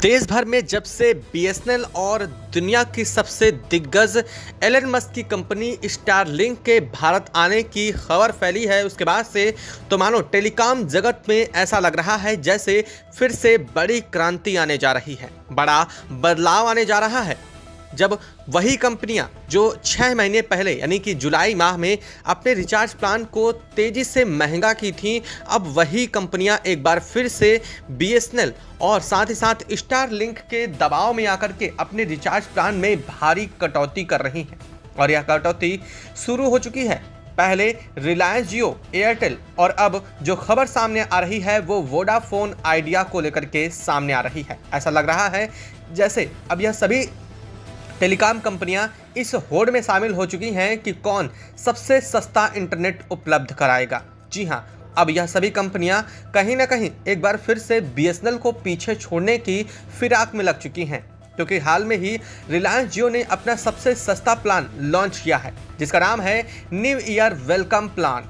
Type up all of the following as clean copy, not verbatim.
देश भर में जब से बीएसएनएल और दुनिया की सबसे दिग्गज एलन मस्क की कंपनी स्टारलिंक के भारत आने की खबर फैली है, उसके बाद से तो मानो टेलीकॉम जगत में ऐसा लग रहा है जैसे फिर से बड़ी क्रांति आने जा रही है, बड़ा बदलाव आने जा रहा है। जब वही कंपनियां जो 6 महीने पहले यानी कि जुलाई माह में अपने रिचार्ज प्लान को तेज़ी से महंगा की थीं, अब वही कंपनियां एक बार फिर से बीएसएनएल और साथ ही साथ स्टारलिंक के दबाव में आकर के अपने रिचार्ज प्लान में भारी कटौती कर रही हैं। और यह कटौती शुरू हो चुकी है। पहले रिलायंस जियो, एयरटेल और अब जो खबर सामने आ रही है वो वोडाफोन आइडिया को लेकर के सामने आ रही है। ऐसा लग रहा है जैसे अब यह सभी टेलीकॉम कंपनियां इस होड़ में शामिल हो चुकी हैं कि कौन सबसे सस्ता इंटरनेट उपलब्ध कराएगा। जी हां, अब यह सभी कंपनियां कहीं ना कहीं एक बार फिर से बीएसएनएल को पीछे छोड़ने की फिराक में लग चुकी हैं, क्योंकि हाल में ही रिलायंस जियो ने अपना सबसे सस्ता प्लान लॉन्च किया है जिसका नाम है न्यू ईयर वेलकम प्लान,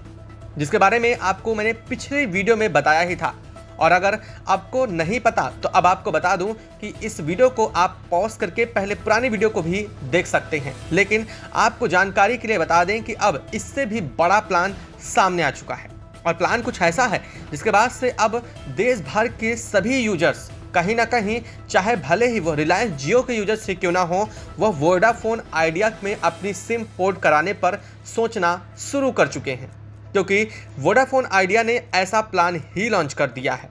जिसके बारे में आपको मैंने पिछले वीडियो में बताया ही था। और अगर आपको नहीं पता तो अब आपको बता दूं कि इस वीडियो को आप पॉज करके पहले पुरानी वीडियो को भी देख सकते हैं, लेकिन आपको जानकारी के लिए बता दें कि अब इससे भी बड़ा प्लान सामने आ चुका है। और प्लान कुछ ऐसा है जिसके बाद से अब देश भर के सभी यूजर्स कहीं ना कहीं, चाहे भले ही वो रिलायंस जियो के यूजर्स से क्यों ना हो, वह वोडाफोन आइडिया में अपनी सिम पोर्ट कराने पर सोचना शुरू कर चुके हैं, क्योंकि वोडाफोन आइडिया ने ऐसा प्लान ही लॉन्च कर दिया है।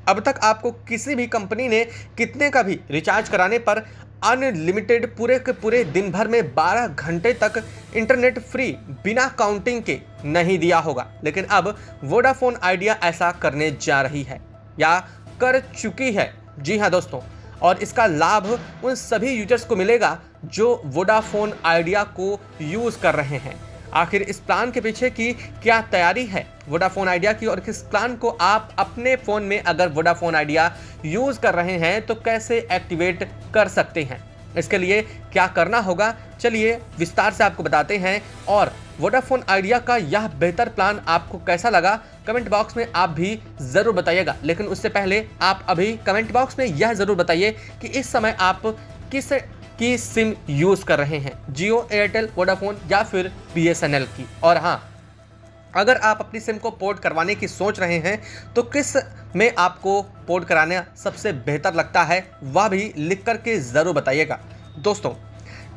अब तक आपको किसी भी कंपनी ने कितने का भी रिचार्ज कराने पर अनलिमिटेड पूरे के पूरे दिन भर में 12 घंटे तक इंटरनेट फ्री बिना काउंटिंग के नहीं दिया होगा, लेकिन अब वोडाफोन आइडिया ऐसा करने जा रही है या कर चुकी है। जी हाँ दोस्तों, और इसका लाभ उन सभी यूजर्स को मिलेगा जो वोडाफोन आइडिया को यूज़ कर रहे हैं। आखिर इस प्लान के पीछे की क्या तैयारी है वोडाफोन आइडिया की, और किस प्लान को आप अपने फ़ोन में अगर वोडाफोन आइडिया यूज़ कर रहे हैं तो कैसे एक्टिवेट कर सकते हैं, इसके लिए क्या करना होगा, चलिए विस्तार से आपको बताते हैं। और वोडाफोन आइडिया का यह बेहतर प्लान आपको कैसा लगा कमेंट बॉक्स में आप भी ज़रूर बताइएगा। लेकिन उससे पहले आप अभी कमेंट बॉक्स में यह ज़रूर बताइए कि इस समय आप किस की सिम यूज़ कर रहे हैं, जियो, एयरटेल, वोडाफोन या फिर बीएसएनएल की। और हाँ, अगर आप अपनी सिम को पोर्ट करवाने की सोच रहे हैं तो किस में आपको पोर्ट कराना सबसे बेहतर लगता है वह भी लिख करके ज़रूर बताइएगा। दोस्तों,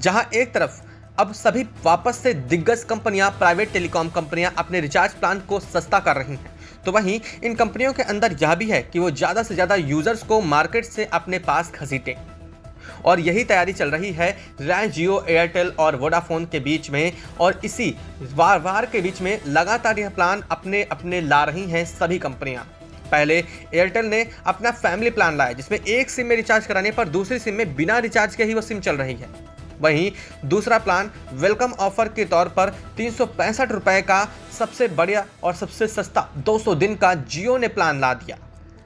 जहां एक तरफ अब सभी वापस से दिग्गज कंपनियां, प्राइवेट टेलीकॉम कंपनियां अपने रिचार्ज प्लान को सस्ता कर रही हैं, तो वहीं इन कंपनियों के अंदर यह भी है कि वो ज़्यादा से ज़्यादा यूज़र्स को मार्केट से अपने पास घसीटें। और यही तैयारी चल रही है रिलायंस जियो, एयरटेल और वोडाफोन के बीच में, और इसी वार के बीच में लगातार यह प्लान अपने अपने ला रही हैं सभी कंपनियां। पहले एयरटेल ने अपना फैमिली प्लान लाया जिसमें एक सिम में रिचार्ज कराने पर दूसरी सिम में बिना रिचार्ज के ही वो सिम चल रही है। वहीं दूसरा प्लान वेलकम ऑफर के तौर पर 365 रुपये का सबसे बढ़िया और सबसे सस्ता 200 दिन का जियो ने प्लान ला दिया।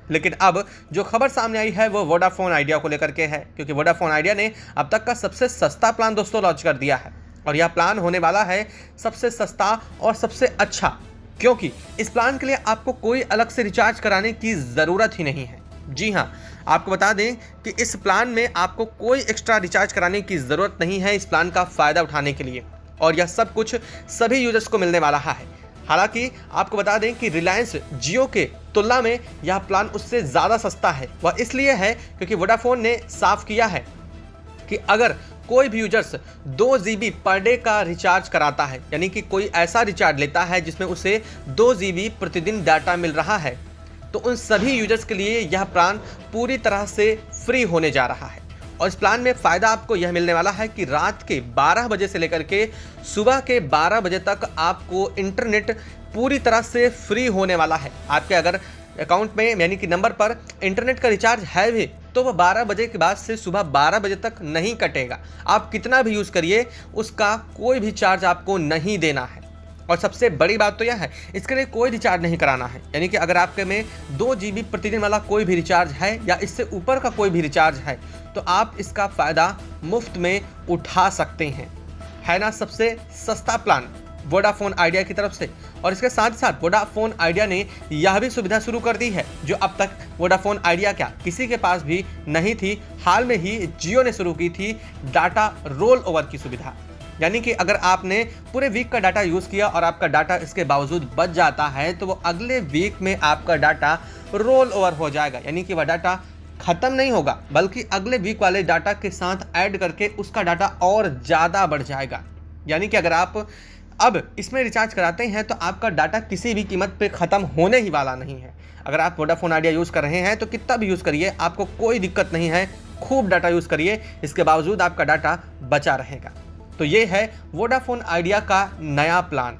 लेकिन अब जो खबर सामने आई है वो वोडाफोन आइडिया को लेकर के है, क्योंकि वोडाफोन आइडिया ने अब तक का सबसे सस्ता प्लान दोस्तों लॉन्च कर दिया है। और यह प्लान होने वाला है सबसे सस्ता और सबसे अच्छा, क्योंकि इस प्लान के लिए आपको कोई अलग से रिचार्ज कराने की ज़रूरत ही नहीं है। जी हाँ, आपको बता दें कि इस प्लान में आपको कोई एक्स्ट्रा रिचार्ज कराने की ज़रूरत नहीं है इस प्लान का फ़ायदा उठाने के लिए, और यह सब कुछ सभी यूजर्स को मिलने वाला है। हालांकि आपको बता दें कि रिलायंस जियो के तुलना में यह प्लान उससे ज़्यादा सस्ता है। वह इसलिए है क्योंकि वोडाफोन ने साफ किया है कि अगर कोई भी यूजर्स 2 GB पर डे का रिचार्ज कराता है, यानी कि कोई ऐसा रिचार्ज लेता है जिसमें उसे 2 GB प्रतिदिन डाटा मिल रहा है, तो उन सभी यूजर्स के लिए यह प्लान पूरी तरह से फ्री होने जा रहा है। और इस प्लान में फ़ायदा आपको यह मिलने वाला है कि रात के 12 बजे से लेकर के सुबह के 12 बजे तक आपको इंटरनेट पूरी तरह से फ्री होने वाला है। आपके अगर अकाउंट में यानी कि नंबर पर इंटरनेट का रिचार्ज है भी तो वह 12 बजे के बाद से सुबह 12 बजे तक नहीं कटेगा। आप कितना भी यूज़ करिए उसका कोई भी चार्ज आपको नहीं देना है। और सबसे बड़ी बात तो यह है, इसके लिए कोई रिचार्ज नहीं कराना है, यानी कि अगर आपके में 2 GB प्रतिदिन वाला कोई भी रिचार्ज है या इससे ऊपर का कोई भी रिचार्ज है तो आप इसका फ़ायदा मुफ्त में उठा सकते हैं। है ना सबसे सस्ता प्लान वोडाफोन आइडिया की तरफ से। और इसके साथ साथ वोडाफोन आइडिया ने यह भी सुविधा शुरू कर दी है जो अब तक वोडाफोन आइडिया क्या किसी के पास भी नहीं थी। हाल में ही जियो ने शुरू की थी डाटा रोल ओवर की सुविधा, यानी कि अगर आपने पूरे वीक का डाटा यूज़ किया और आपका डाटा इसके बावजूद बच जाता है तो वो अगले वीक में आपका डाटा रोल ओवर हो जाएगा, यानी कि वह डाटा ख़त्म नहीं होगा बल्कि अगले वीक वाले डाटा के साथ ऐड करके उसका डाटा और ज़्यादा बढ़ जाएगा। यानी कि अगर आप अब इसमें रिचार्ज कराते हैं तो आपका डाटा किसी भी कीमत पे ख़त्म होने ही वाला नहीं है। अगर आप वोडाफोन आइडिया यूज़ कर रहे हैं तो कितना भी यूज़ करिए, आपको कोई दिक्कत नहीं है, खूब डाटा यूज़ करिए, इसके बावजूद आपका डाटा बचा रहेगा। तो ये है वोडाफोन आइडिया का नया प्लान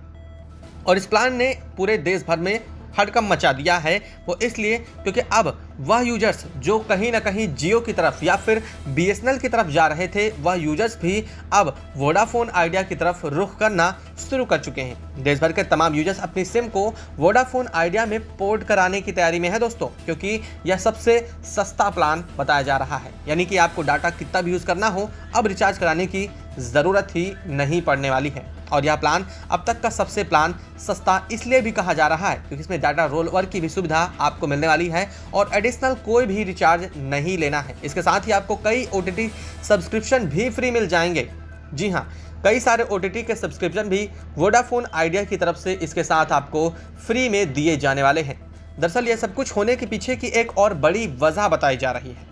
और इस प्लान ने पूरे देश भर में हड़कंप मचा दिया है। वो इसलिए क्योंकि अब वह यूजर्स जो कहीं ना कहीं जियो की तरफ या फिर बीएसएनएल की तरफ जा रहे थे, वह यूजर्स भी अब वोडाफोन आइडिया की तरफ रुख करना शुरू कर चुके हैं। देश भर के तमाम यूजर्स अपनी सिम को वोडाफोन आइडिया में पोर्ट कराने की तैयारी में है दोस्तों, क्योंकि यह सबसे सस्ता प्लान बताया जा रहा है। यानी कि आपको डाटा कितना भी यूज़ करना हो अब रिचार्ज कराने की ज़रूरत ही नहीं पड़ने वाली है। और यह प्लान अब तक का सबसे प्लान सस्ता इसलिए भी कहा जा रहा है क्योंकि इसमें डाटा रोल ओवर की भी सुविधा आपको मिलने वाली है और एडिशनल कोई भी रिचार्ज नहीं लेना है। इसके साथ ही आपको कई OTT सब्सक्रिप्शन भी फ्री मिल जाएंगे। जी हाँ, कई सारे OTT के सब्सक्रिप्शन भी वोडाफोन आइडिया की तरफ से इसके साथ आपको फ्री में दिए जाने वाले हैं। दरअसल यह सब कुछ होने के पीछे की एक और बड़ी वजह बताई जा रही है।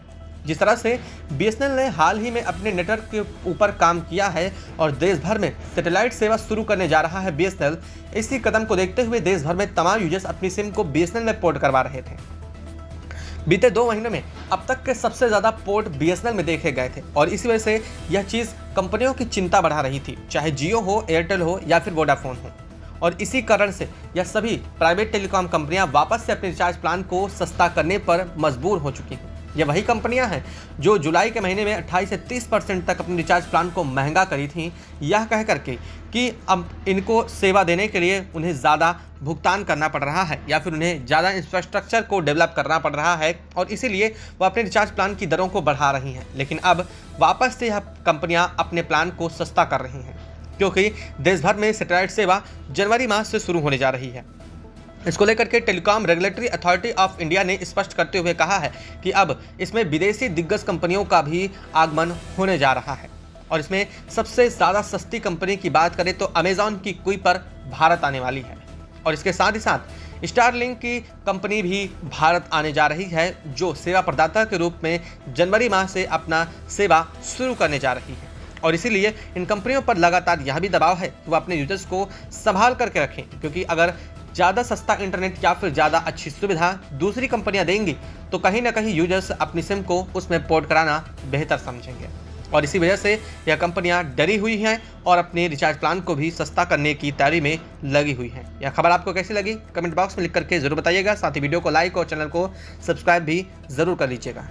जिस तरह से बीएसएनएल ने हाल ही में अपने नेटवर्क के ऊपर काम किया है और देश भर में सैटेलाइट सेवा शुरू करने जा रहा है बीएसएनएल, इसी कदम को देखते हुए देश भर में तमाम यूजर्स अपनी सिम को बीएसएनएल में पोर्ट करवा रहे थे। बीते 2 महीनों में अब तक के सबसे ज़्यादा पोर्ट बीएसएनएल में देखे गए थे और इसी वजह से यह चीज़ कंपनियों की चिंता बढ़ा रही थी, चाहे जियो हो, एयरटेल हो या फिर वोडाफोन हो। और इसी कारण से यह सभी प्राइवेट टेलीकॉम कंपनियां वापस से अपने रिचार्ज प्लान को सस्ता करने पर मजबूर हो चुकी हैं। ये वही कंपनियां हैं जो जुलाई के महीने में 28 से 30% तक अपने रिचार्ज प्लान को महंगा करी थी, यह कह करके कि अब इनको सेवा देने के लिए उन्हें ज़्यादा भुगतान करना पड़ रहा है या फिर उन्हें ज़्यादा इंफ्रास्ट्रक्चर को डेवलप करना पड़ रहा है और इसीलिए वो अपने रिचार्ज प्लान की दरों को बढ़ा रही हैं। लेकिन अब वापस से यह कंपनियाँ अपने प्लान को सस्ता कर रही हैं क्योंकि देश भर में सैटेलाइट सेवा जनवरी माह से शुरू होने जा रही है। इसको लेकर के telecom regulatory authority of India ने स्पष्ट करते हुए कहा है कि अब इसमें विदेशी दिग्गज कंपनियों का भी आगमन होने जा रहा है और इसमें सबसे ज़्यादा सस्ती कंपनी की बात करें तो अमेजॉन की कुइपर भारत आने वाली है और इसके साथ ही साथ स्टारलिंक की कंपनी भी भारत आने जा रही है जो सेवा प्रदाता के रूप में जनवरी माह से अपना सेवा शुरू करने जा रही है। और इसीलिए इन कंपनियों पर लगातार यह भी दबाव है कि वो अपने यूजर्स को संभाल करके रखें, क्योंकि अगर ज़्यादा सस्ता इंटरनेट या फिर ज़्यादा अच्छी सुविधा दूसरी कंपनियां देंगी तो कहीं ना कहीं यूजर्स अपनी सिम को उसमें पोर्ट कराना बेहतर समझेंगे और इसी वजह से यह कंपनियां डरी हुई हैं और अपने रिचार्ज प्लान को भी सस्ता करने की तैयारी में लगी हुई हैं। यह खबर आपको कैसी लगी कमेंट बॉक्स में लिख करके ज़रूर बताइएगा। साथ ही वीडियो को लाइक और चैनल को सब्सक्राइब भी ज़रूर कर लीजिएगा।